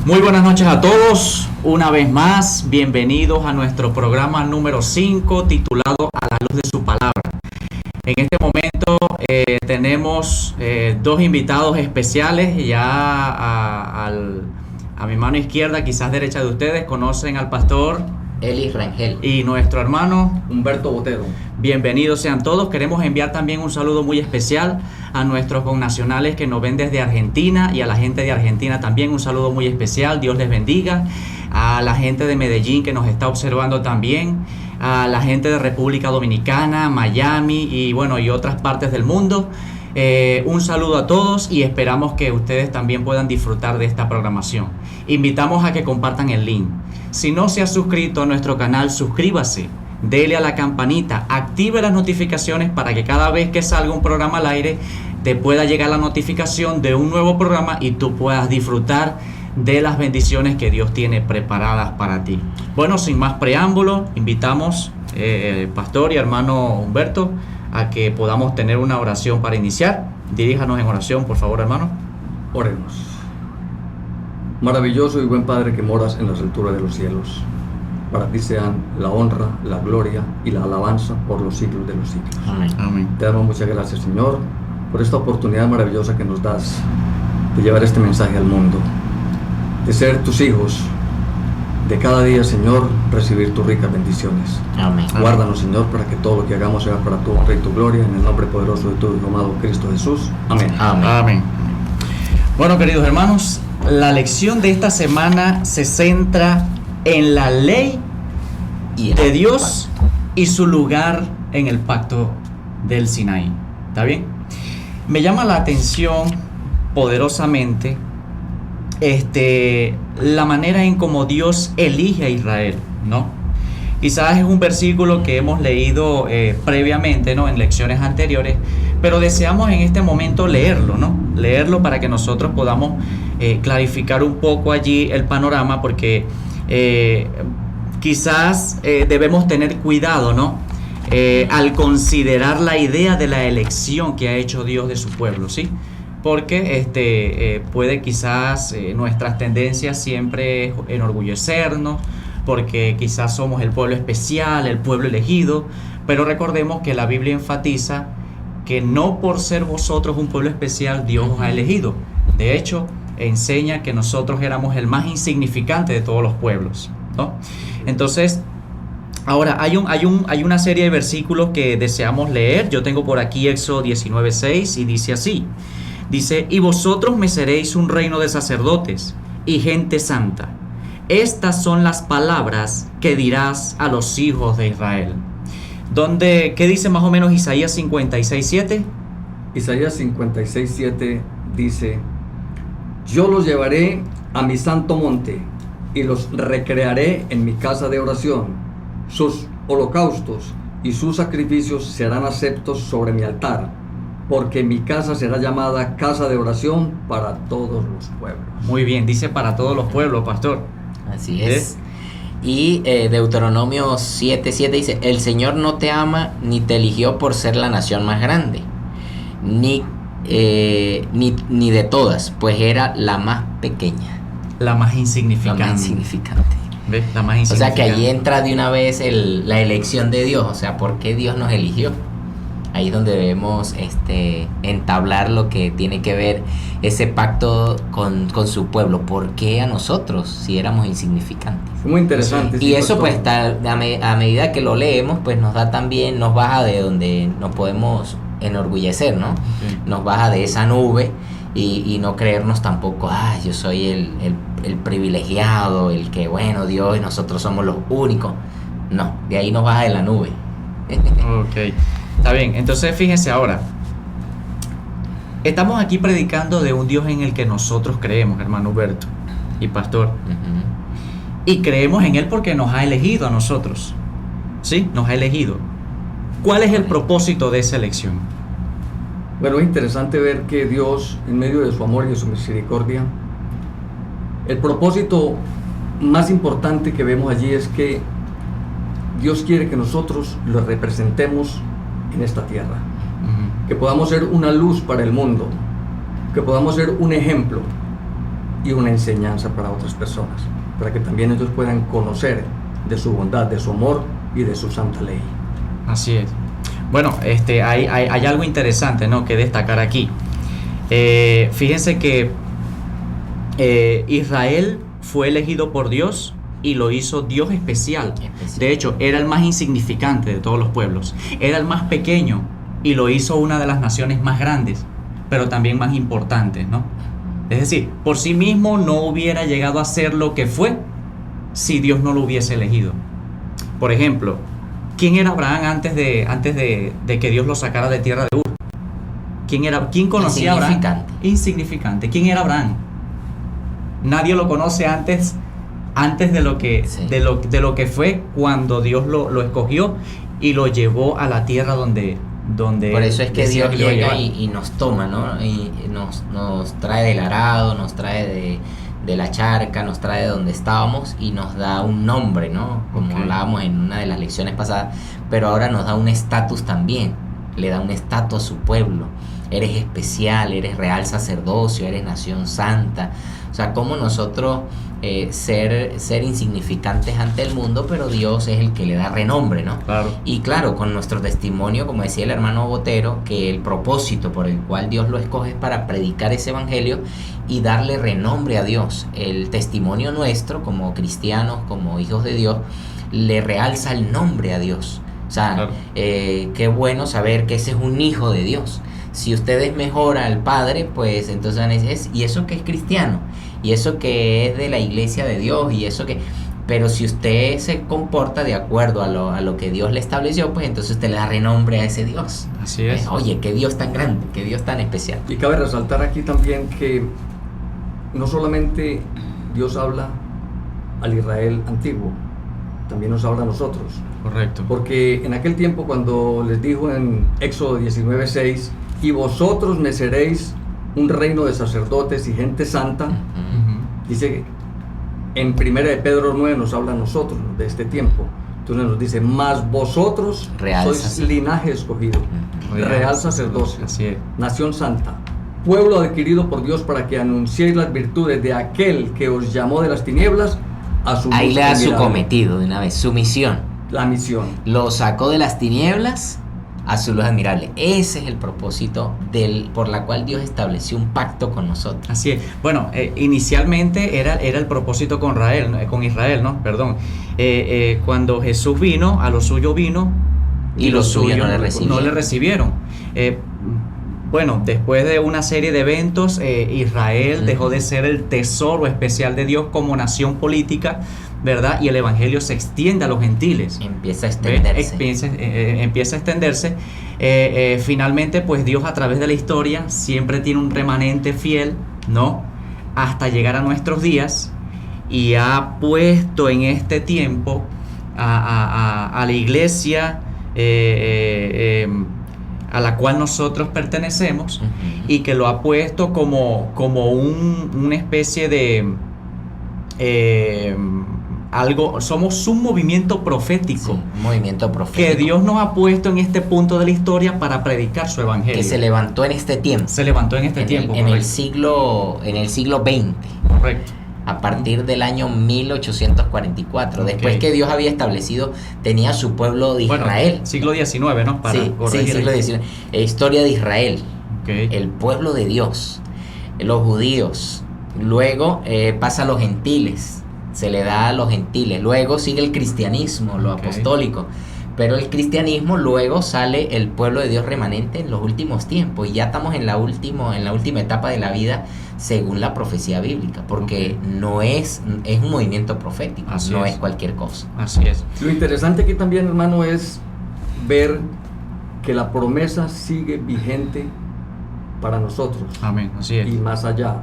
Muy buenas noches a todos, una vez más, bienvenidos a nuestro programa número 5 titulado A la luz de su palabra. En este momento tenemos dos invitados especiales, ya a mi mano izquierda, quizás derecha de ustedes, conocen al pastor Eli Rangel y nuestro hermano Humberto Botero. Bienvenidos sean todos. Queremos enviar también un saludo muy especial a nuestros connacionales que nos ven desde Argentina, y a la gente de Argentina también un saludo muy especial. Dios les bendiga. A la gente de Medellín que nos está observando también, a la gente de República Dominicana, Miami y otras partes del mundo. Un saludo a todos y esperamos que ustedes también puedan disfrutar de esta programación. Invitamos a que compartan el link. Si no se ha suscrito a nuestro canal, suscríbase, dele a la campanita, active las notificaciones para que cada vez que salga un programa al aire te pueda llegar la notificación de un nuevo programa y tú puedas disfrutar de las bendiciones que Dios tiene preparadas para ti. Bueno, sin más preámbulo, invitamos pastor y hermano Humberto a que podamos tener una oración para iniciar. Diríjanos en oración, por favor, hermano. Oremos. Maravilloso y buen Padre que moras en las alturas de los cielos, para ti sean la honra, la gloria y la alabanza por los siglos de los siglos. Amén. Amén. Te damos muchas gracias, Señor, por esta oportunidad maravillosa que nos das de llevar este mensaje al mundo, de ser tus hijos, de cada día, Señor, recibir tus ricas bendiciones. Amén. Guárdanos, Señor, para que todo lo que hagamos sea para tu honra y tu gloria, en el nombre poderoso de tu Hijo amado Cristo Jesús. Amén. Amén. Amén. Bueno, queridos hermanos, la lección de esta semana se centra en la ley de Dios y su lugar en el pacto del Sinaí. ¿Está bien? Me llama la atención poderosamente la manera en cómo Dios elige a Israel, ¿no? Quizás es un versículo que hemos leído previamente, ¿no? En lecciones anteriores, pero deseamos en este momento leerlo, ¿no? Leerlo para que nosotros podamos clarificar un poco allí el panorama, porque quizás debemos tener cuidado, ¿no? Al considerar la idea de la elección que ha hecho Dios de su pueblo, ¿sí? Porque puede quizás nuestras tendencias siempre enorgullecernos, porque quizás somos el pueblo especial, el pueblo elegido, pero recordemos que la Biblia enfatiza que no por ser vosotros un pueblo especial Dios os ha elegido. De hecho, enseña que nosotros éramos el más insignificante de todos los pueblos, ¿no? Entonces, ahora hay una serie de versículos que deseamos leer. Yo tengo por aquí Éxodo 19:6 y dice así. Dice: y vosotros me seréis un reino de sacerdotes y gente santa. Estas son las palabras que dirás a los hijos de Israel. ¿Qué dice más o menos Isaías 56:7? Isaías 56:7 dice: yo los llevaré a mi santo monte y los recrearé en mi casa de oración. Sus holocaustos y sus sacrificios serán aceptos sobre mi altar, porque mi casa será llamada casa de oración para todos los pueblos. Muy bien, dice para todos los pueblos, pastor. Así es. Y Deuteronomio 7:7 dice: el Señor no te ama ni te eligió por ser la nación más grande, ni de todas, pues era la más pequeña, La más insignificante. la más insignificante. ¿Ves? La más O insignificante. sea que allí entra de una vez la elección de Dios. O sea, ¿por qué Dios nos eligió? Ahí es donde debemos entablar lo que tiene que ver ese pacto con su pueblo. ¿Por qué a nosotros si éramos insignificantes? Es muy interesante. Y sí, eso pastor. pues a medida que lo leemos, pues nos da también, nos baja de donde nos podemos enorgullecer, ¿no? Sí. Nos baja de esa nube y no creernos tampoco, yo soy el privilegiado, el que, bueno, Dios y nosotros somos los únicos. No, de ahí nos baja de la nube. Ok, está bien. Entonces fíjense ahora, estamos aquí predicando de un Dios en el que nosotros creemos, hermano Humberto y pastor. Ujú. Y creemos en Él porque nos ha elegido a nosotros. ¿Sí? Nos ha elegido. ¿Cuál es el propósito de esa elección? Bueno, es interesante ver que Dios, en medio de su amor y de su misericordia, el propósito más importante que vemos allí es que Dios quiere que nosotros lo representemos en esta tierra, que podamos ser una luz para el mundo, que podamos ser un ejemplo. y una enseñanza para otras personas, para que también ellos puedan conocer de su bondad, de su amor y de su santa ley. Así es. Bueno, hay algo interesante, ¿no?, que destacar aquí. Fíjense que Israel fue elegido por Dios y lo hizo Dios especial. De hecho, era el más insignificante de todos los pueblos. Era el más pequeño y lo hizo una de las naciones más grandes, pero también más importantes, ¿no? Es decir, por sí mismo no hubiera llegado a ser lo que fue si Dios no lo hubiese elegido. Por ejemplo, ¿quién era Abraham antes de que Dios lo sacara de tierra de Ur? ¿Quién conocía a Abraham? Insignificante. ¿Quién era Abraham? Nadie lo conoce antes de lo que, sí, de lo que fue cuando Dios lo escogió y lo llevó a la tierra donde por eso es que Dios llega y nos toma, ¿no? Y nos trae del arado, nos trae de la charca, nos trae de donde estábamos y nos da un nombre, ¿no? Como hablábamos en una de las lecciones pasadas, pero ahora nos da un estatus también, le da un estatus a su pueblo. Eres especial, eres real sacerdocio, eres nación santa. O sea, como nosotros ser insignificantes ante el mundo, pero Dios es el que le da renombre, ¿no? Claro. Y claro, con nuestro testimonio, como decía el hermano Botero, que el propósito por el cual Dios lo escoge es para predicar ese evangelio y darle renombre a Dios. El testimonio nuestro, como cristianos, como hijos de Dios, le realza el nombre a Dios. O sea, claro, qué bueno saber que ese es un hijo de Dios. Si ustedes mejoran al Padre, pues entonces y eso que es cristiano, y eso que es de la iglesia de Dios, y eso que... Pero si usted se comporta de acuerdo a lo que Dios le estableció, pues entonces usted le da renombre a ese Dios. Así es. Oye, qué Dios tan grande, qué Dios tan especial. Y cabe resaltar aquí también que no solamente Dios habla al Israel antiguo, también nos habla a nosotros. Correcto. Porque en aquel tiempo, cuando les dijo en Éxodo 19:6, y vosotros me seréis un reino de sacerdotes y gente santa, dice en 1 de Pedro 9 nos habla a nosotros de este tiempo. Entonces nos dice, mas vosotros sois linaje escogido, real sacerdocio, nación santa, pueblo adquirido por Dios para que anunciéis las virtudes de aquel que os llamó de las tinieblas a su luz. Ahí le da su cometido de una vez, su misión. La misión. Lo sacó de las tinieblas a su luz admirable. Ese es el propósito por la cual Dios estableció un pacto con nosotros. Así es. Bueno, inicialmente era el propósito con Israel, ¿no? Perdón. Cuando Jesús vino, a lo suyo vino y los suyos no le recibieron. Bueno, después de una serie de eventos, Israel dejó de ser el tesoro especial de Dios como nación política, ¿verdad? Y el evangelio se extiende a los gentiles. Empieza a extenderse. Empieza a extenderse. Finalmente, pues Dios a través de la historia siempre tiene un remanente fiel, ¿no? Hasta llegar a nuestros días, y ha puesto en este tiempo a la iglesia a la cual nosotros pertenecemos, y que lo ha puesto como una especie de somos un movimiento profético. Sí, un movimiento profético. Que Dios nos ha puesto en este punto de la historia para predicar su evangelio. Que se levantó en este tiempo. En el siglo XX. Correcto. A partir del año 1844, después que Dios había establecido, tenía su pueblo de Israel. Bueno, siglo XIX, ¿no? Sí, siglo XIX. Historia de Israel, el pueblo de Dios, los judíos. Luego pasa a los gentiles, se le da a los gentiles. Luego sigue el cristianismo, lo apostólico. Pero el cristianismo, luego sale el pueblo de Dios remanente en los últimos tiempos. Y ya estamos en la última etapa de la vida, según la profecía bíblica. Porque no es un movimiento profético, no es cualquier cosa. Así es. Lo interesante aquí también, hermano, es ver que la promesa sigue vigente para nosotros. Amén, así es. Y más allá.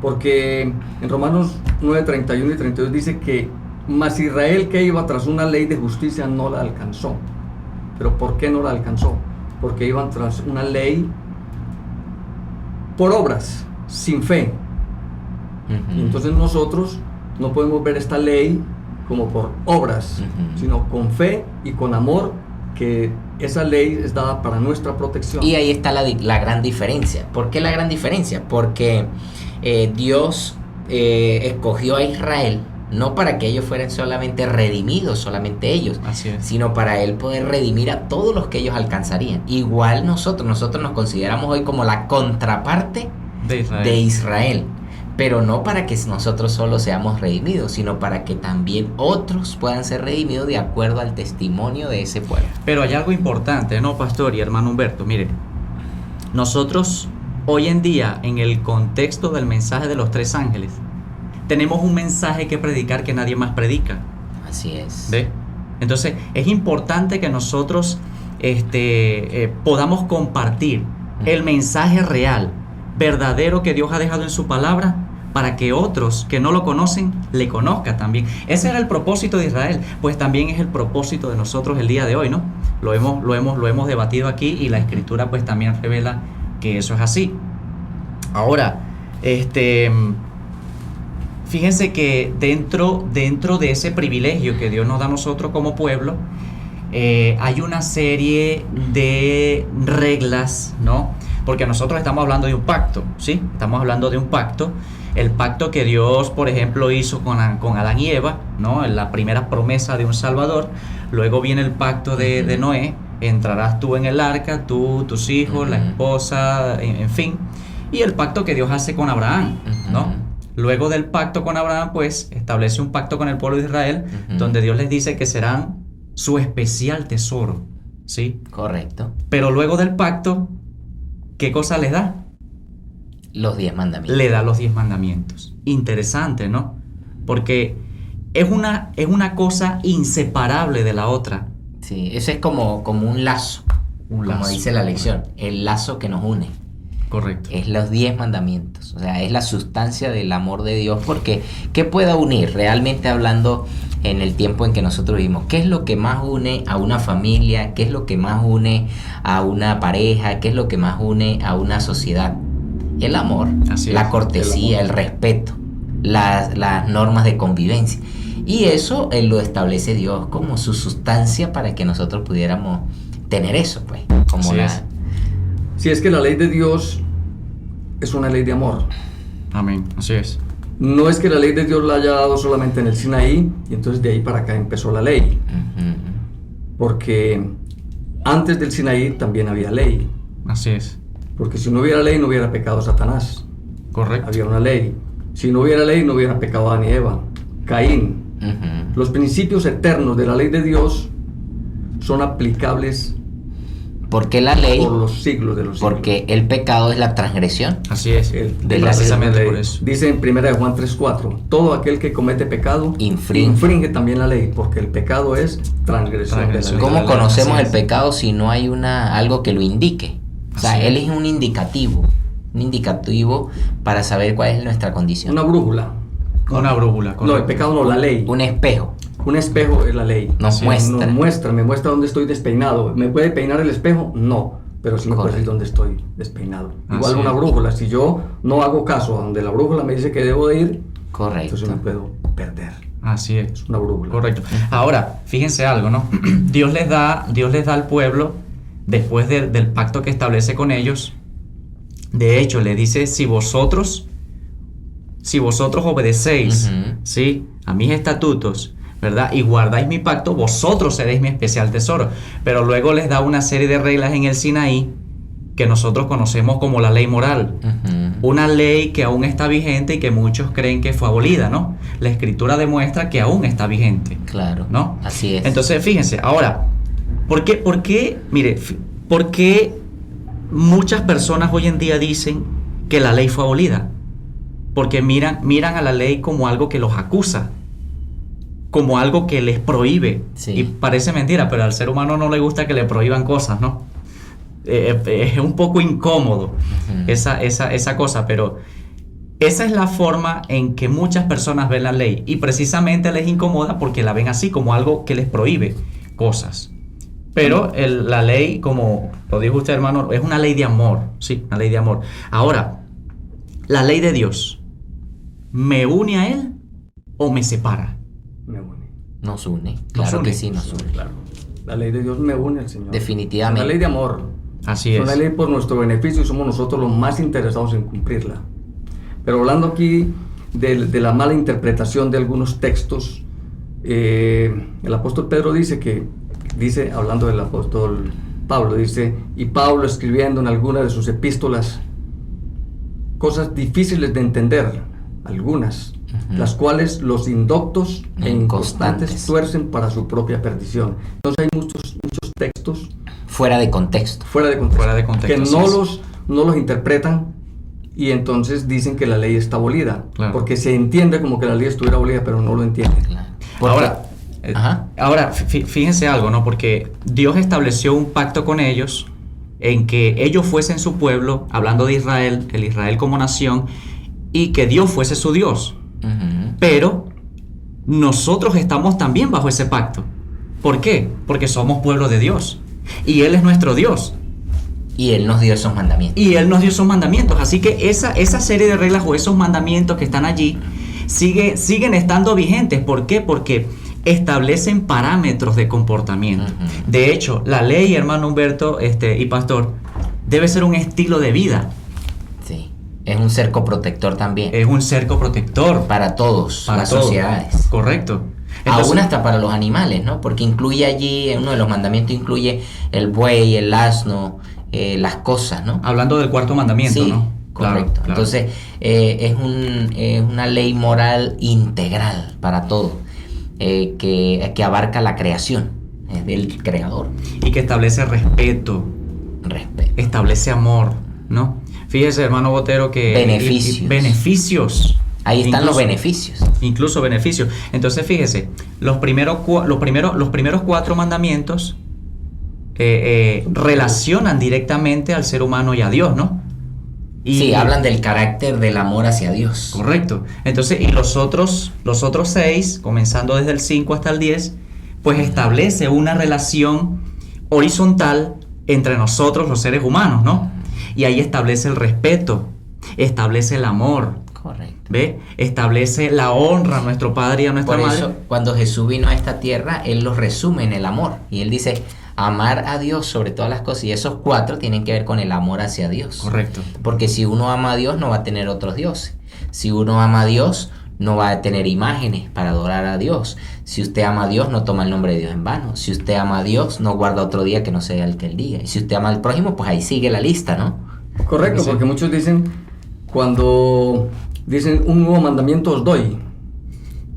Porque en Romanos 9, 31 y 32 dice que mas Israel, que iba tras una ley de justicia, no la alcanzó. ¿Pero por qué no la alcanzó? Porque iban tras una ley por obras, sin fe. Y entonces nosotros no podemos ver esta ley como por obras, sino con fe y con amor, que esa ley es dada para nuestra protección. Y ahí está la gran diferencia. ¿Por qué la gran diferencia? Porque Dios escogió a Israel no para que ellos fueran solamente redimidos, solamente ellos, Así es. sino para Él poder redimir a todos los que ellos alcanzarían. Igual nosotros nos consideramos hoy como la contraparte de Israel, pero no para que nosotros solo seamos redimidos, sino para que también otros puedan ser redimidos de acuerdo al testimonio de ese pueblo. Pero hay algo importante, ¿no, pastor y hermano Humberto? Mire, nosotros hoy en día, en el contexto del mensaje de los 3 ángeles, tenemos un mensaje que predicar que nadie más predica. Así es. ¿Ve? Entonces, es importante que nosotros podamos compartir el mensaje real, verdadero que Dios ha dejado en su palabra, para que otros que no lo conocen, le conozcan también. Ese era el propósito de Israel, pues también es el propósito de nosotros el día de hoy, ¿no? Lo hemos debatido aquí y la Escritura pues también revela que eso es así. Ahora, fíjense que dentro de ese privilegio que Dios nos da a nosotros como pueblo, hay una serie de reglas, ¿no? Porque nosotros estamos hablando de un pacto, ¿sí? Estamos hablando de un pacto. El pacto que Dios, por ejemplo, hizo con Adán y Eva, ¿no? La primera promesa de un Salvador. Luego viene el pacto de Noé. Entrarás tú en el arca, tú, tus hijos, la esposa, en fin. Y el pacto que Dios hace con Abraham, ¿no? Luego del pacto con Abraham, pues, establece un pacto con el pueblo de Israel, donde Dios les dice que serán su especial tesoro, ¿sí? Correcto. Pero luego del pacto, ¿qué cosa les da? Los 10 mandamientos. Le da los 10 mandamientos. Interesante, ¿no? Porque es una cosa inseparable de la otra. Sí, eso es como un lazo. Como dice la lección, el lazo que nos une. Correcto. Es los 10 mandamientos. O sea, es la sustancia del amor de Dios. Porque, ¿qué puede unir? Realmente hablando en el tiempo en que nosotros vivimos, ¿qué es lo que más une a una familia? ¿Qué es lo que más une a una pareja? ¿Qué es lo que más une a una sociedad? El amor, la cortesía, el respeto, las normas de convivencia. Y eso lo establece Dios como su sustancia para que nosotros pudiéramos tener eso, pues. Como Si es que la ley de Dios es una ley de amor. Amén, así es. No es que la ley de Dios la haya dado solamente en el Sinaí y entonces de ahí para acá empezó la ley. Porque antes del Sinaí también había ley. Así es. Porque si no hubiera ley, no hubiera pecado Satanás. Correcto. Había una ley. Si no hubiera ley, no hubiera pecado Adán y Eva. Caín. Los principios eternos de la ley de Dios son aplicables. ¿Por qué la ley? Por los siglos de los siglos. Porque el pecado es la transgresión. Así es. Precisamente por eso. Dice en 1 Juan 3:4, todo aquel que comete pecado infringe también la ley, porque el pecado es transgresión de la ley. ¿Cómo conocemos el pecado si no hay algo que lo indique? O sea, él es un indicativo para saber cuál es nuestra condición. Una brújula. Una brújula, correcto. No, el pecado no, la ley. Un espejo. Un espejo es la ley. Nos muestra. Me muestra dónde estoy despeinado. ¿Me puede peinar el espejo? No, pero sí me puede decir dónde estoy despeinado. Igual una brújula, si yo no hago caso a donde la brújula me dice que debo de ir, correcto, entonces me puedo perder. Así es. Es una brújula. Correcto. Ahora, fíjense algo, ¿no? Dios les da al pueblo, después del pacto que establece con ellos, de hecho, le dice, si vosotros obedecéis, ¿sí?, a mis estatutos, ¿verdad?, y guardáis mi pacto, vosotros seréis mi especial tesoro. Pero luego les da una serie de reglas en el Sinaí que nosotros conocemos como la ley moral. Una ley que aún está vigente y que muchos creen que fue abolida, ¿no? La Escritura demuestra que aún está vigente. Claro, ¿no? Así es. Entonces, fíjense, ahora, ¿por qué muchas personas hoy en día dicen que la ley fue abolida? Porque miran a la ley como algo que los acusa, como algo que les prohíbe. Sí. Y parece mentira, pero al ser humano no le gusta que le prohíban cosas, ¿no? Es un poco incómodo esa cosa, pero esa es la forma en que muchas personas ven la ley, y precisamente les incomoda porque la ven así, como algo que les prohíbe cosas. Pero la ley, como lo dijo usted, hermano, es una ley de amor, sí, una ley de amor. Ahora, la ley de Dios, ¿me une a Él o me separa? Me une. Nos une, claro que sí, nos une. Claro. La ley de Dios me une al Señor. Definitivamente. Es una ley de amor. Así es. Es una ley por nuestro beneficio y somos nosotros los más interesados en cumplirla. Pero hablando aquí de la mala interpretación de algunos textos. El apóstol Pedro dice, hablando del apóstol Pablo, dice, y Pablo escribiendo en alguna de sus epístolas cosas difíciles de entender, algunas, las cuales los indoctos e inconstantes tuercen para su propia perdición. Entonces hay muchos textos fuera de contexto, que no los interpretan, y entonces dicen que la ley está abolida, porque se entiende como que la ley estuviera abolida, pero no lo entienden. Ahora, fíjense algo, ¿no? Porque Dios estableció un pacto con ellos en que ellos fuesen su pueblo, hablando de Israel, el Israel como nación, y que Dios fuese su Dios. Pero nosotros estamos también bajo ese pacto. ¿Por qué? Porque somos pueblo de Dios y Él es nuestro Dios. Y Él nos dio esos mandamientos. Así que esa serie de reglas o esos mandamientos que están allí siguen estando vigentes. ¿Por qué? Porque establecen parámetros de comportamiento. De hecho, la ley, hermano Humberto y pastor, debe ser un estilo de vida. Sí. Es un cerco protector también. Es un cerco protector. Para todos, para las sociedades. Correcto. Entonces, aún hasta para los animales, ¿no? Porque incluye allí, uno de los mandamientos incluye el buey, el asno, las cosas, ¿no? Hablando del cuarto mandamiento, sí, ¿no? Correcto. Claro. Entonces, es una ley moral integral para todo, que abarca la creación, es del creador. Y que establece respeto. Establece amor, ¿no? Fíjese, hermano Botero, que... Beneficios. Ahí están los beneficios. Incluso beneficios. Entonces, fíjese, los primeros 4 mandamientos relacionan directamente al ser humano y a Dios, ¿no? Sí, hablan del carácter del amor hacia Dios. Correcto. Entonces, y los otros 6, comenzando desde el 5 hasta el 10, pues establece una relación horizontal entre nosotros, los seres humanos, ¿no? Y ahí establece el respeto, establece el amor. Correcto. ¿Ve? Establece la honra a nuestro padre y a nuestra madre. Por eso, cuando Jesús vino a esta tierra, Él los resume en el amor. Y Él dice, amar a Dios sobre todas las cosas. Y esos 4 tienen que ver con el amor hacia Dios. Correcto. Porque si uno ama a Dios, no va a tener otros dioses. Si uno ama a Dios, no va a tener imágenes para adorar a Dios. Si usted ama a Dios, no toma el nombre de Dios en vano. Si usted ama a Dios, no guarda otro día que no sea el que Él diga. Y si usted ama al prójimo, pues ahí sigue la lista, ¿no? Correcto, porque muchos dicen, cuando dicen un nuevo mandamiento os doy,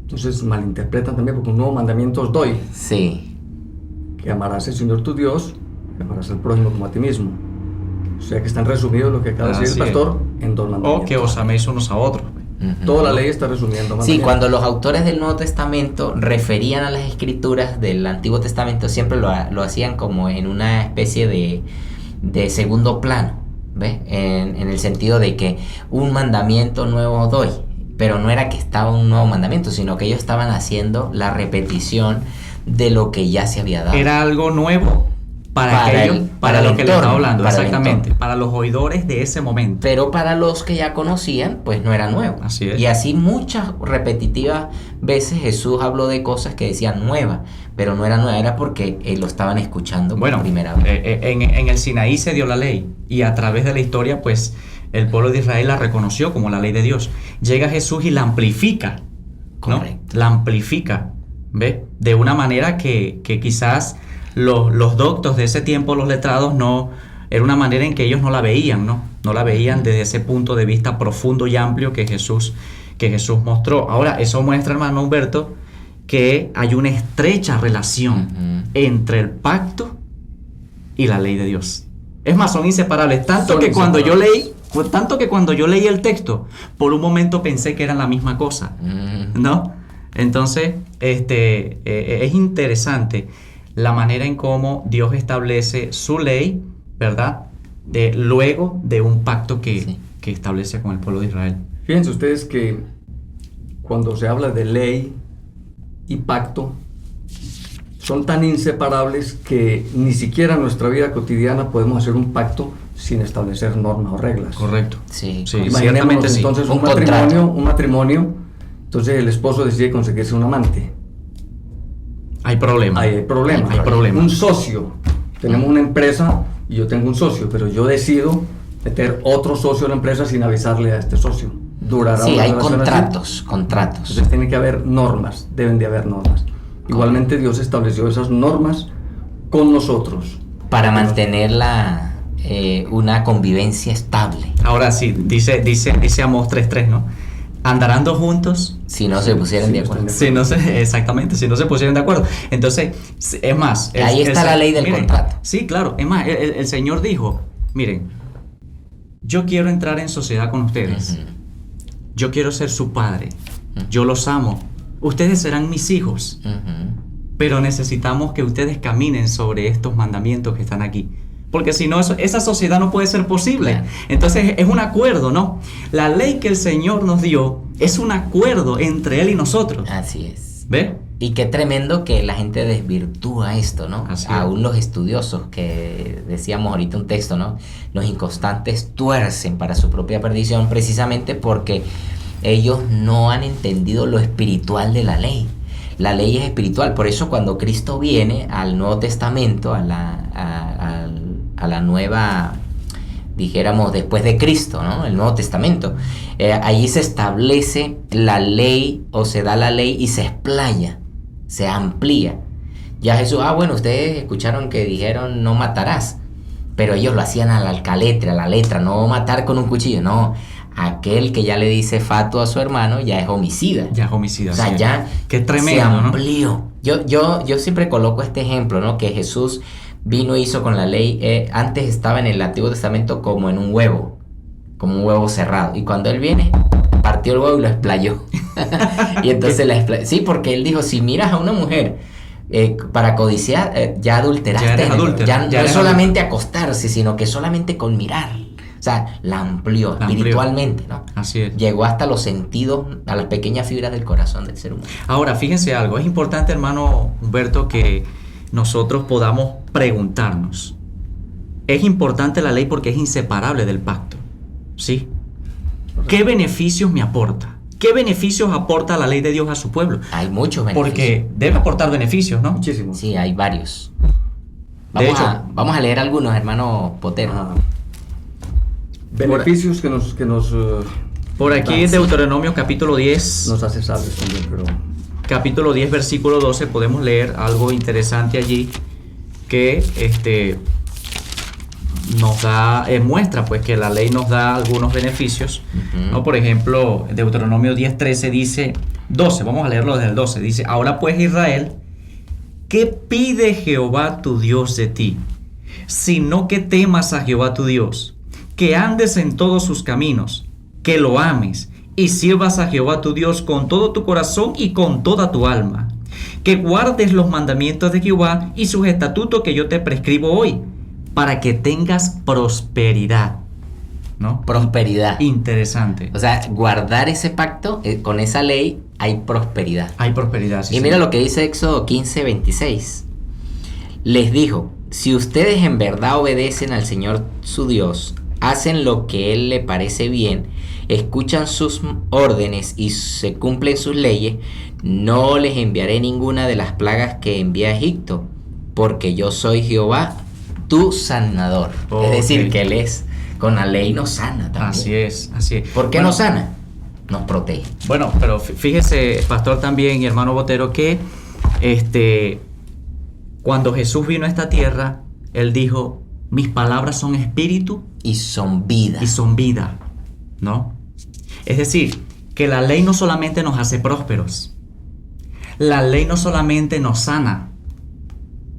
entonces malinterpretan también, porque un nuevo mandamiento os doy. Sí. Que amarás al Señor tu Dios, que amarás al prójimo como a ti mismo. O sea que están resumidos lo que acaba de decir el pastor en 2 mandamientos. O que os améis unos a otros. Toda la ley está resumiendo. Sí, cuando los autores del Nuevo Testamento referían a las escrituras del Antiguo Testamento, siempre lo hacían como en una especie de segundo plano, ¿ves? En el sentido de que un mandamiento nuevo doy, pero no era que estaba un nuevo mandamiento, sino que ellos estaban haciendo la repetición de lo que ya se había dado. Era algo nuevo para lo que le estaba hablando, exactamente, para los oidores de ese momento. Pero para los que ya conocían, pues no era nuevo. Así es. Y así muchas repetitivas veces Jesús habló de cosas que decían nuevas, pero no era nueva, era porque lo estaban escuchando por primera vez. En el Sinaí se dio la ley, y a través de la historia, pues, el pueblo de Israel la reconoció como la ley de Dios. Llega Jesús y la amplifica, ¿no? Correcto. La amplifica, ¿ve? De una manera que quizás los doctos de ese tiempo, los letrados, no, era una manera en que ellos no la veían, ¿no? No la veían desde ese punto de vista profundo y amplio que Jesús mostró. Ahora, eso muestra, hermano Humberto, que hay una estrecha relación entre el pacto y la ley de Dios. Es más, son inseparables. Tanto que cuando yo leí el texto, por un momento pensé que eran la misma cosa, ¿no? Entonces, es interesante la manera en cómo Dios establece su ley, ¿verdad? Luego de un pacto que establece con el pueblo de Israel. Fíjense ustedes que cuando se habla de ley y pacto, son tan inseparables que ni siquiera en nuestra vida cotidiana podemos hacer un pacto sin establecer normas o reglas. Correcto. Sí, Imaginémonos entonces un matrimonio, entonces el esposo decide conseguirse un amante. Hay problema. Hay problema. Un socio. Tenemos una empresa y yo tengo un socio, pero yo decido meter otro socio en la empresa sin avisarle a este socio. durará Sí, una hay relación contratos. Entonces tiene que haber normas, deben de haber normas. Igualmente Dios estableció esas normas con nosotros. Para mantener una convivencia estable. Ahora sí, dice Amós 3:3, ¿no? Andarán dos juntos. Si no se pusieran sí, de acuerdo. Exactamente, si no se pusieran de acuerdo. Entonces, es más. Ahí está la ley del contrato. Sí, claro. Es más, el Señor dijo: miren, yo quiero entrar en sociedad con ustedes. Yo quiero ser su padre. Yo los amo. Ustedes serán mis hijos. Pero necesitamos que ustedes caminen sobre estos mandamientos que están aquí. Porque si no, esa sociedad no puede ser posible. Claro. Entonces es un acuerdo, ¿no? La ley que el Señor nos dio es un acuerdo entre Él y nosotros. Así es. ¿Ve? Y qué tremendo que la gente desvirtúa esto, ¿no? Así Aún es. los estudiosos, que decíamos ahorita un texto, ¿no? Los inconstantes tuercen para su propia perdición precisamente porque ellos no han entendido lo espiritual de la ley. La ley es espiritual, por eso cuando Cristo viene al Nuevo Testamento, a la nueva, dijéramos, después de Cristo, ¿no? El Nuevo Testamento, allí se establece la ley, o se da la ley y se explaya, se amplía. Ya Jesús, bueno, ustedes escucharon que dijeron no matarás, pero ellos lo hacían a la letra, no matar con un cuchillo, no. Aquel que ya le dice fatuo a su hermano ya es homicida. Ya es homicida. O sea, sí. ya Qué tremendo, se amplió, ¿no? Yo siempre coloco este ejemplo, ¿no? Que Jesús vino e hizo con la ley. Antes estaba en el Antiguo Testamento como en un huevo cerrado. Y cuando Él viene, partió el huevo y lo explayó. Y entonces sí, porque Él dijo, si miras a una mujer para codiciar, ya adulteraste. Ya eres adúltero, Ya ya no eres es solamente acostarse, sino que solamente con mirar. O sea, la amplió espiritualmente, ¿no? Así es. Llegó hasta los sentidos, a las pequeñas fibras del corazón del ser humano. Ahora, fíjense algo. Es importante, hermano Humberto, que nosotros podamos preguntarnos. Es importante la ley porque es inseparable del pacto. ¿Sí? ¿Qué beneficios me aporta? ¿Qué beneficios aporta la ley de Dios a su pueblo? Hay muchos beneficios. Porque debe aportar beneficios, ¿no? Muchísimos. Sí, hay varios. De hecho, Vamos a leer algunos, hermano Potero. Beneficios que nos por aquí en Deuteronomio capítulo 10, nos hace sabios también, pero capítulo 10, versículo 12, podemos leer algo interesante allí que nos da, muestra pues que la ley nos da algunos beneficios, ¿no? Por ejemplo, Deuteronomio 10:13 dice, 12, vamos a leerlo desde el 12, dice: ahora pues Israel, ¿qué pide Jehová tu Dios de ti? Sino que temas a Jehová tu Dios, que andes en todos sus caminos, que lo ames y sirvas a Jehová tu Dios con todo tu corazón y con toda tu alma, que guardes los mandamientos de Jehová y sus estatutos que yo te prescribo hoy, para que tengas prosperidad, ¿no? Prosperidad. Interesante. O sea, guardar ese pacto, con esa ley hay prosperidad. Hay prosperidad. Sí, Y mira señor. lo que dice Éxodo 15:26. Les dijo, si ustedes en verdad obedecen al Señor su Dios, hacen lo que Él le parece bien, escuchan sus órdenes y se cumplen sus leyes, no les enviaré ninguna de las plagas que envié a Egipto, porque yo soy Jehová, tu sanador. Ok. Es decir, que Él es, con la ley nos sana también. Así es, así es. ¿Por qué Bueno, nos sana? Nos protege. Bueno, pero fíjese, pastor también y hermano Botero, que cuando Jesús vino a esta tierra, Él dijo, mis palabras son espíritu Y son vida. y son vida, ¿no? Es decir, que la ley no solamente nos hace prósperos, la ley no solamente nos sana,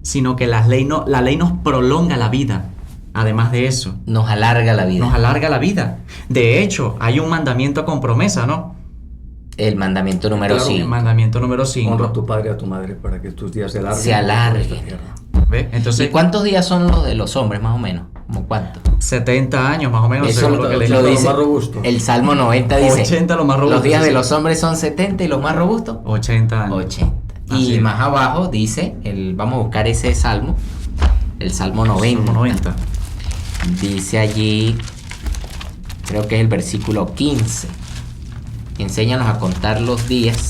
sino que la ley nos prolonga la vida. Además de eso, Nos alarga la vida. nos alarga la vida. De hecho, hay un mandamiento con promesa, ¿no? El mandamiento número Claro, El 5. mandamiento número 5. honra a tu padre y a tu madre para que tus días se alarguen. Se alarguen. por esta tierra. ¿Ve? Entonces, ¿Y cuántos días son los de los hombres, más o menos? ¿Cómo cuánto? 70 años más o menos. Eso según lo que dice- leí. lo dice más robusto. el Salmo 90 dice 80 lo más robusto, los días sí, de sí. los hombres son 70 y los más robustos 80 años. 80. Así Y es. más abajo dice, vamos a buscar ese Salmo, el Salmo 90. Salmo 90. Dice allí, creo que es el versículo 15. Enséñanos a contar los días.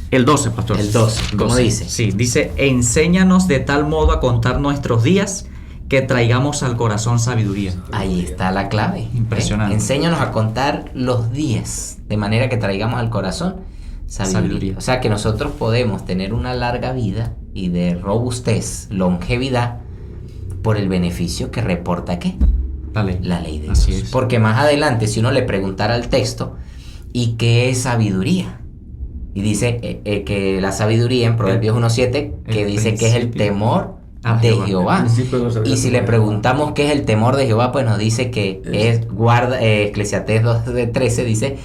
El 12, pastor. El 12, ¿cómo dice? Sí, dice, enséñanos de tal modo a contar nuestros días que traigamos al corazón sabiduría. Ahí está la clave. Impresionante. Enséñanos a contar los días de manera que traigamos al corazón sabiduría. O sea que nosotros podemos tener una larga vida y de robustez, longevidad, por el beneficio que reporta ¿qué? La ley de Dios. Así es. Porque más adelante, si uno le preguntara al texto, ¿y qué es sabiduría? Y dice que la sabiduría en Proverbios 1:7, que dice que es el temor de Jehová. Y si le preguntamos qué es el temor de Jehová, pues nos dice que es Eclesiastés 2:13 dice,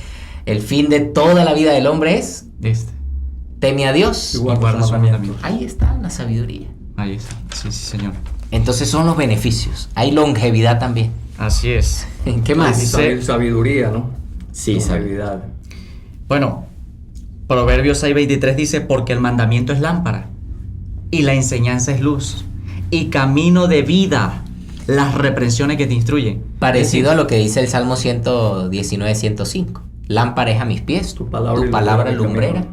el fin de toda la vida del hombre es teme a Dios y guarda sus mandamientos. Ahí está la sabiduría. Ahí está, sí, señor. Entonces son los beneficios. Hay longevidad también. Así es. ¿Qué más? Sabiduría, ¿no? Sí, longevidad. Bueno, Proverbios 6:23 dice, porque el mandamiento es lámpara y la enseñanza es luz y camino de vida, las reprensiones que te instruyen. Parecido a lo que dice el Salmo 119:105. Lámpara es a mis pies, tu palabra lumbrera.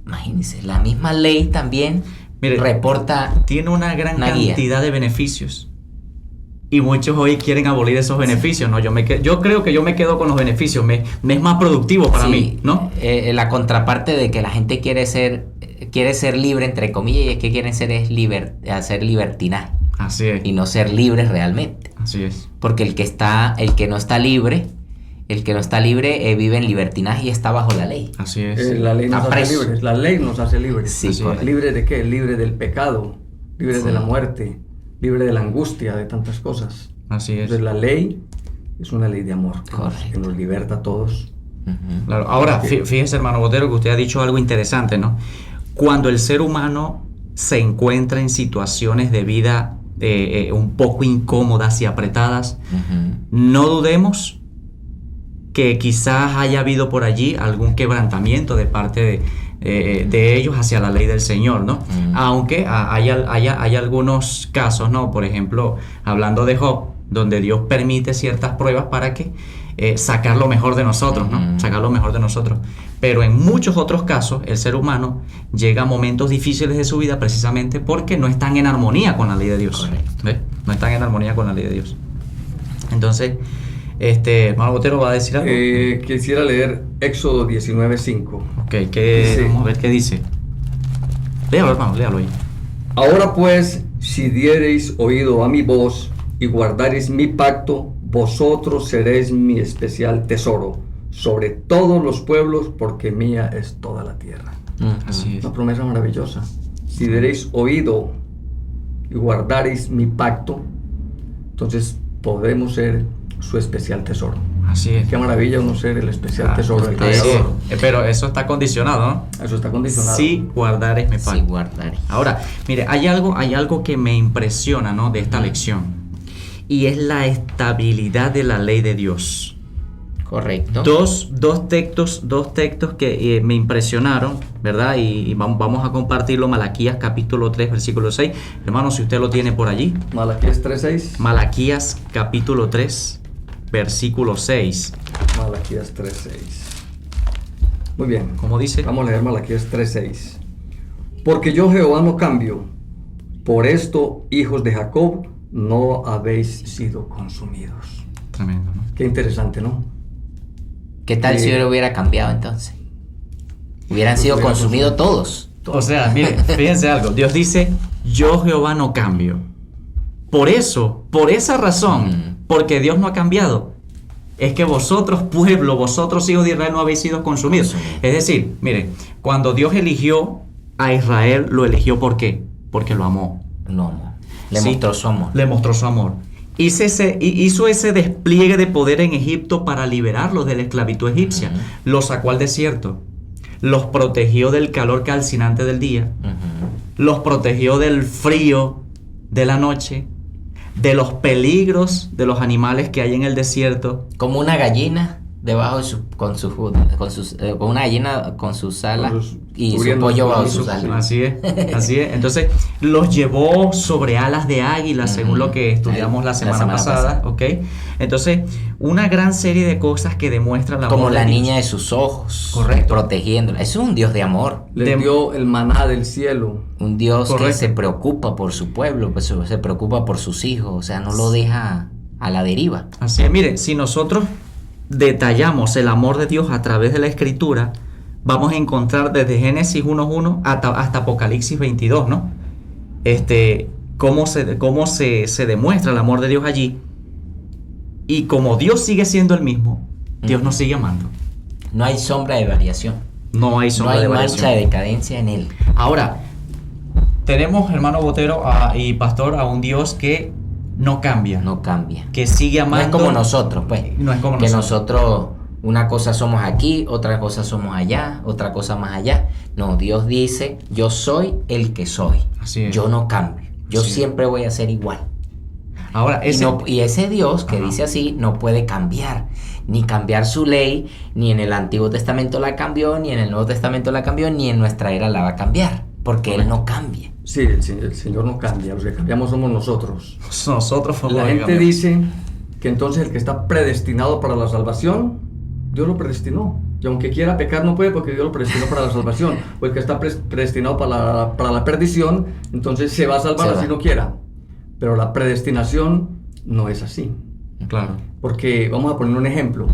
Imagínense, la misma ley también reporta. Tiene una gran cantidad de beneficios. Y muchos hoy quieren abolir esos beneficios, ¿no? Yo creo que yo me quedo con los beneficios, me es más productivo para mí, ¿no? La contraparte de que la gente quiere ser libre, entre comillas, y es que quieren hacer libertinaje. Así es. Y no ser libres realmente. Así es. Porque el que no está libre vive en libertinaje y está bajo la ley. Así es. La ley nos hace libres. La ley nos hace libres. Sí, ¿Libre de qué? Libre del pecado, libre de la muerte, libre de la angustia, de tantas cosas. Así es. Entonces la ley es una ley de amor que nos liberta a todos. Uh-huh. Claro. Ahora, fíjese, hermano Botero, que usted ha dicho algo interesante, ¿no? Cuando el ser humano se encuentra en situaciones de vida un poco incómodas y apretadas, no dudemos que quizás haya habido por allí algún quebrantamiento de parte de ellos hacia la ley del Señor, ¿no? Aunque hay algunos casos, ¿no? Por ejemplo, hablando de Job, donde Dios permite ciertas pruebas para que sacar lo mejor de nosotros, ¿no? Sacar lo mejor de nosotros. Pero en muchos otros casos, el ser humano llega a momentos difíciles de su vida precisamente porque no están en armonía con la ley de Dios. ¿Ves? No están en armonía con la ley de Dios. Entonces, hermano Botero va a decir algo. Quisiera leer Éxodo 19:5. Ok, vamos a ver qué dice. Léalo, hermano, léalo ahí. Ahora pues, si diereis oído a mi voz y guardareis mi pacto, vosotros seréis mi especial tesoro sobre todos los pueblos, porque mía es toda la tierra. Así es. Una promesa maravillosa. Si diereis oído y guardareis mi pacto, entonces podemos ser su especial tesoro. Así es. Qué maravilla uno ser el especial tesoro del Creador. Pero eso está condicionado, ¿no? Eso está condicionado. Si guardares mi pacto. Si guardares. Ahora, mire, hay algo que me impresiona, ¿no? De esta lección. Y es la estabilidad de la ley de Dios. Correcto. Dos textos que me impresionaron, ¿verdad? Y vamos a compartirlo. Malaquías capítulo 3, versículo 6. Hermano, si usted lo tiene por allí. Malaquías 3:6. Malaquías capítulo 3, versículo 6. Malaquías 3:6. Muy bien. ¿Cómo dice? Vamos a leer Malaquías 3:6. Porque yo Jehová no cambio. Por esto, hijos de Jacob, no habéis sido consumidos. Tremendo, ¿no? Qué interesante, ¿no? ¿Qué tal si yo hubiera cambiado entonces? Hubieran sido consumidos todos. O sea, mire, fíjense algo. Dios dice, yo Jehová no cambio. Por esa razón, porque Dios no ha cambiado, es que vosotros, pueblo, vosotros, hijos de Israel, no habéis sido consumidos. Es decir, mire, cuando Dios eligió a Israel, lo eligió ¿por qué? Porque lo amó. No, le mostró su amor. Le mostró su amor. Hizo ese despliegue de poder en Egipto para liberarlos de la esclavitud egipcia. Los sacó al desierto. Los protegió del calor calcinante del día. Los protegió del frío de la noche. De los peligros de los animales que hay en el desierto. Como una gallina debajo de con una gallina con sus alas y su cubriendo pollo bajo sus sus alas. alas. Así es, así es. Entonces los llevó sobre alas de águila, según lo que estudiamos la semana pasada, ¿ok? Entonces, una gran serie de cosas que demuestran la Como amor la de Dios. niña de sus ojos, Correcto. protegiéndola. Eso es un Dios de amor, Les dio el maná del cielo. un Dios que Correcto. se preocupa por su pueblo, pues se preocupa por sus hijos, o sea, no lo deja a la deriva. Así es, mire, si nosotros detallamos el amor de Dios a través de la Escritura, vamos a encontrar desde Génesis 1:1 hasta Apocalipsis 22, ¿no? Cómo se demuestra el amor de Dios allí. Y como Dios sigue siendo el mismo, Dios nos sigue amando. No hay sombra de variación, No hay no sombra hay de mancha variación. de decadencia en él. Ahora, tenemos, hermano Botero y pastor, a un Dios que no cambia, No cambia. que sigue No amando. es como nosotros, pues. No es como que nosotros. nosotros, una cosa somos aquí, otra cosa somos allá, otra cosa más allá. No, Dios dice, yo soy el que soy. Así es. Yo no cambio. Yo Así es. siempre voy a ser igual. Ahora, Y ese Dios que Ajá. dice así no puede cambiar, ni cambiar su ley, ni en el Antiguo Testamento la cambió, ni en el Nuevo Testamento la cambió, ni en nuestra era la va a cambiar, porque Él no cambia. Sí, el Señor no cambia, los que cambiamos somos nosotros. nosotros somos La los que gente cambiamos. dice que entonces el que está predestinado para la salvación, Dios lo predestinó. Y aunque quiera pecar no puede porque Dios lo predestinó para la salvación. O el que está predestinado para la perdición, entonces se va a salvar Se va. así no quiera. Pero la predestinación no es así. Claro. Porque vamos a poner un ejemplo.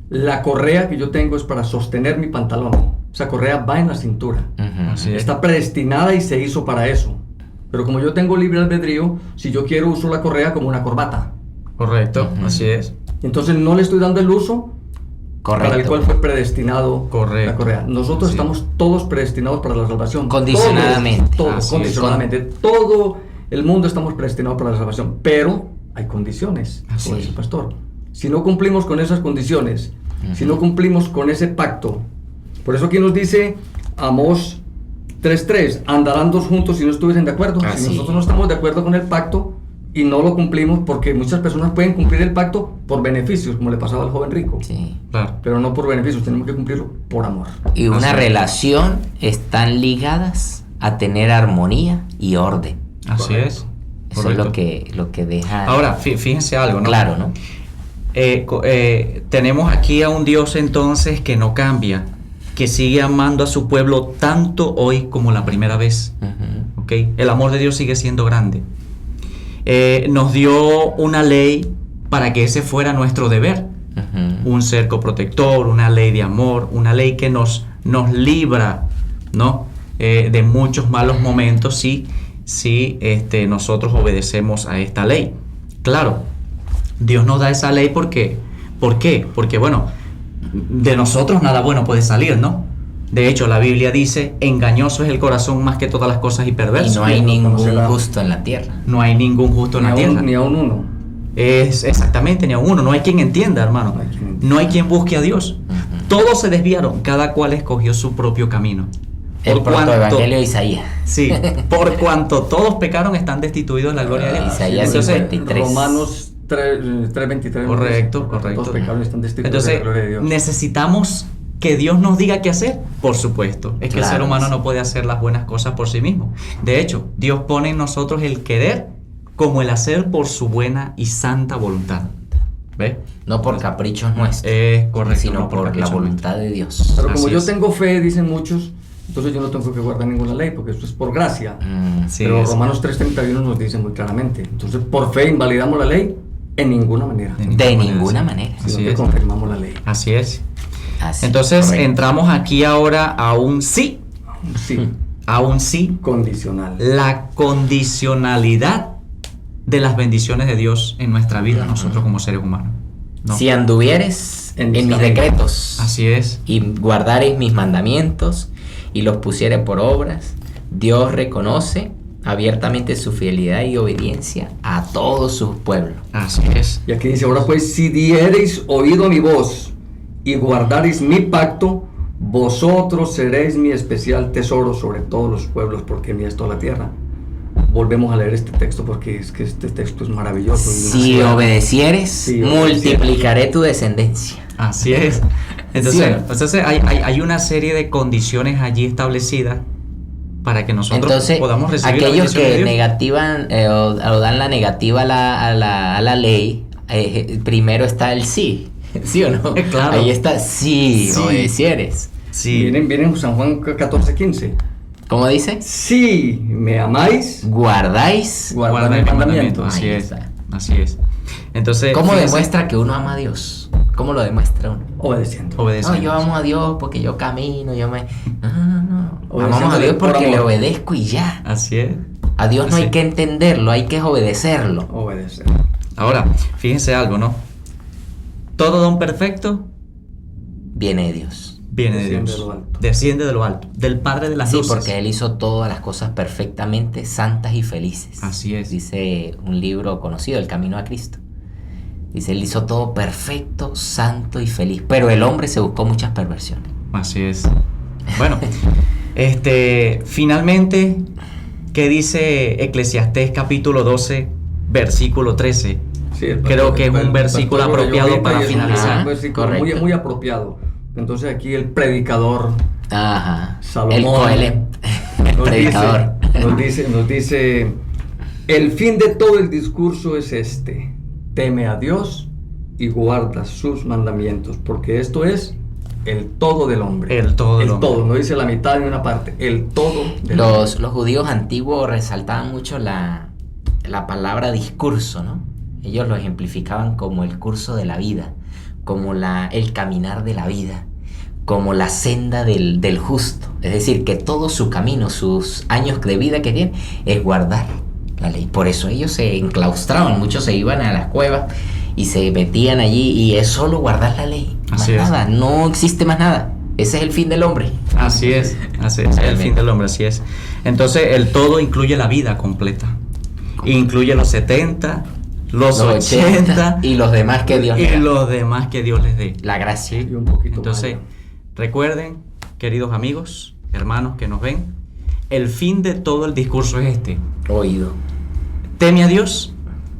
La correa que yo tengo es para sostener mi pantalón. Esa correa va en la cintura. Ujú. Así es. Está predestinada y se hizo para eso. Pero como yo tengo libre albedrío, si yo quiero uso la correa como una corbata. Correcto, Ujú. así es. Entonces no le estoy dando el uso Correcto. para el cual fue predestinado Correcto. la correa. Nosotros Sí. estamos todos predestinados para la salvación. Condicionadamente. Todos, Así es. condicionadamente. Todo el mundo estamos predestinados para la salvación. Pero hay condiciones, Así como es. dice el pastor. Si no cumplimos con esas condiciones, si no cumplimos con ese pacto, por eso aquí nos dice Amós 3:3, andarán dos juntos si no estuviesen de acuerdo. Así. Si nosotros no estamos de acuerdo con el pacto y no lo cumplimos, porque muchas personas pueden cumplir el pacto por beneficios, como le pasaba al joven rico, Sí. Claro. pero no por beneficios, tenemos que cumplirlo por amor. Y una Así es. relación están ligadas a tener armonía y orden. Así Correcto. es. Eso Correcto. es lo que deja Ahora, fíjense algo, ¿no? claro, ¿no? Tenemos aquí a un Dios entonces que no cambia, que sigue amando a su pueblo tanto hoy como la primera vez. Ujú. ¿Ok? El amor de Dios sigue siendo grande. Nos dio una ley para que ese fuera nuestro deber. Ujú. Un cerco protector, una ley de amor, una ley que nos libra, ¿no? De muchos malos momentos si nosotros obedecemos a esta ley. Claro, Dios nos da esa ley porque, ¿por qué? Porque, bueno, de nosotros nada bueno puede salir, ¿no? De hecho, la Biblia dice, engañoso es el corazón más que todas las cosas y Y perverso. no hay no ningún conocerá. justo en la tierra. No hay ningún justo en la tierra. Ni aún uno. Es exactamente, ni a uno. No hay quien entienda, hermano. No hay quien entienda. No hay quien busque a Dios. Ujú. Todos se desviaron, cada cual escogió su propio camino. El protoevangelio de Isaías. Sí, por cuanto todos pecaron, están destituidos de la gloria de Dios. Isaías Entonces, 53. Romanos 3:23. correcto, correcto. Todos pecaron y están destituidos de Entonces, la gloria de Dios. necesitamos que Dios nos diga qué hacer. Por supuesto, es que el Claro, ser humano sí. no puede hacer las buenas cosas por sí mismo. De hecho, Dios pone en nosotros el querer como el hacer por su buena y santa voluntad. ¿Ves? No por caprichos nuestros, Correcto. sino no por la capricho voluntad de Dios. Pero como Así yo es. tengo fe, dicen muchos, entonces yo no tengo que guardar ninguna ley, porque esto es por gracia. Sí, Pero es- Romanos 3:31 nos dice muy claramente. Entonces, por fe invalidamos la ley en ninguna manera. De ninguna manera. Sino Así que es. confirmamos la ley. Así es. Así, Entonces correcto. entramos aquí ahora a un sí. Sí, A un sí. condicional. La condicionalidad de las bendiciones de Dios en nuestra vida, nosotros como seres humanos. ¿no? Si anduvieres En en mis mis decretos Así es. y guardares mis mandamientos y los pusieres por obras, Dios reconoce abiertamente su fidelidad y obediencia a todos sus pueblos. Así es. Y aquí dice, ahora pues, si diereis oído a mi voz y guardareis mi pacto, vosotros seréis mi especial tesoro sobre todos los pueblos, porque mía es toda la tierra. Volvemos a leer este texto porque es que este texto es maravilloso. Si obedecieres, Sí, obedecieres. multiplicaré tu descendencia. Así es. Entonces, ¿Sí o no? entonces hay una serie de condiciones allí establecidas para que nosotros Entonces, podamos recibir la aquellos bendición de que Dios. negativan o dan la negativa a la ley, primero está el sí. ¿Sí o no? Claro. Ahí está, sí, Sí. obedecieres. Sí. Vienen San Juan 14:15. ¿Cómo dice? Si me amáis, Guardáis. guardad Guarda mis mis mandamientos. mandamientos. Así Ahí es. está. Así es. Entonces, ¿Cómo fíjense, demuestra que uno ama a Dios? ¿Cómo lo demuestra uno? Obedeciendo. No, obedeciendo. yo amo a Dios porque yo camino, yo me... No. Obedeciéndole Amamos a Dios por porque le amor. obedezco y ya. Así es. A Dios no Así. hay que entenderlo, hay que obedecerlo. Obedecer. Ahora, fíjense algo, ¿no? Todo don perfecto Viene de Dios. viene de Desciende Dios. de lo alto. Desciende de lo alto, del Padre de las Sí, luces. porque Él hizo todas las cosas perfectamente santas y felices. Así es. Dice un libro conocido, El Camino a Cristo. Dice, Él hizo todo perfecto, santo y feliz. Pero el hombre se buscó muchas perversiones. Así es. Bueno, finalmente, ¿qué dice Eclesiastés capítulo 12, versículo 13? Sí, Creo que es un versículo pastor apropiado Llorita para y es finalizar. Un versículo muy, Correcto. muy apropiado. Entonces aquí el predicador Ajá. Salomón El Coelho, el nos predicador. nos dice, el fin de todo el discurso es este: teme a Dios y guarda sus mandamientos, porque esto es el todo del hombre. El todo del hombre. todo, no dice la mitad ni una parte, el todo del Los judíos antiguos resaltaban mucho la palabra discurso, ¿no? Ellos lo ejemplificaban como el curso de la vida, como el caminar de la vida, como la senda del justo. Es decir, que todo su camino, sus años de vida que tienen, es guardar la ley. Por eso ellos se enclaustraban, muchos se iban a las cuevas y se metían allí y es solo guardar la ley. Más Así es. nada, no existe más nada. Ese es el fin del hombre. Así es, el fin del hombre, así es. Entonces, el todo incluye la vida completa. Incluye los 70, los 80 y los demás que Dios y le da. los demás que Dios les dé. La gracia. y un poquito Entonces, más. recuerden, queridos amigos, hermanos que nos ven, el fin de todo el discurso es este: Oído. teme a Dios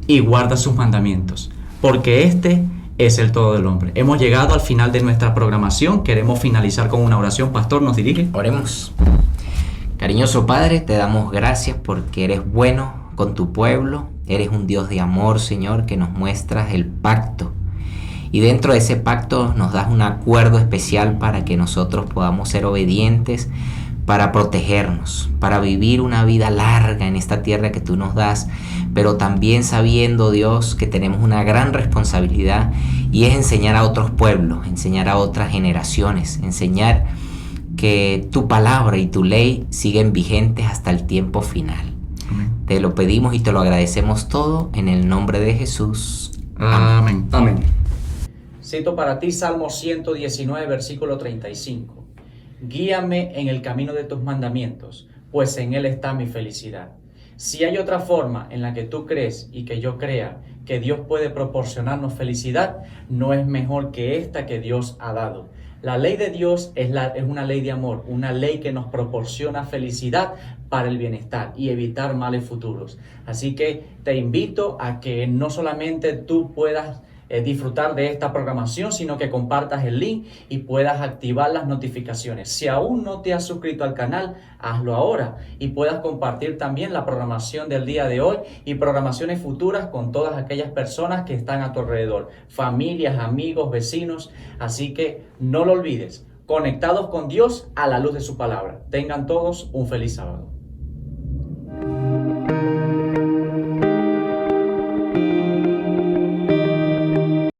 y guarda sus mandamientos, porque este es el todo del hombre. Hemos llegado al final de nuestra programación. Queremos finalizar con una oración. Pastor, ¿nos dirige? Oremos. Cariñoso Padre, te damos gracias porque eres bueno con tu pueblo. Eres un Dios de amor, Señor, que nos muestras el pacto. Y dentro de ese pacto nos das un acuerdo especial para que nosotros podamos ser obedientes, para protegernos, para vivir una vida larga en esta tierra que tú nos das, pero también sabiendo, Dios, que tenemos una gran responsabilidad y es enseñar a otros pueblos, enseñar a otras generaciones, enseñar que tu palabra y tu ley siguen vigentes hasta el tiempo final. Amén. Te lo pedimos y te lo agradecemos todo en el nombre de Jesús. Amén. Amén. Cito para ti Salmo 119, versículo 35. Guíame en el camino de tus mandamientos, pues en él está mi felicidad. Si hay otra forma en la que tú crees y que yo crea que Dios puede proporcionarnos felicidad, no es mejor que esta que Dios ha dado. La ley de Dios es una ley de amor, una ley que nos proporciona felicidad para el bienestar y evitar males futuros. Así que te invito a que no solamente tú puedas disfrutar de esta programación, sino que compartas el link y puedas activar las notificaciones. Si aún no te has suscrito al canal, hazlo ahora y puedas compartir también la programación del día de hoy y programaciones futuras con todas aquellas personas que están a tu alrededor, familias, amigos, vecinos. Así que no lo olvides, conectados con Dios a la luz de su palabra. Tengan todos un feliz sábado.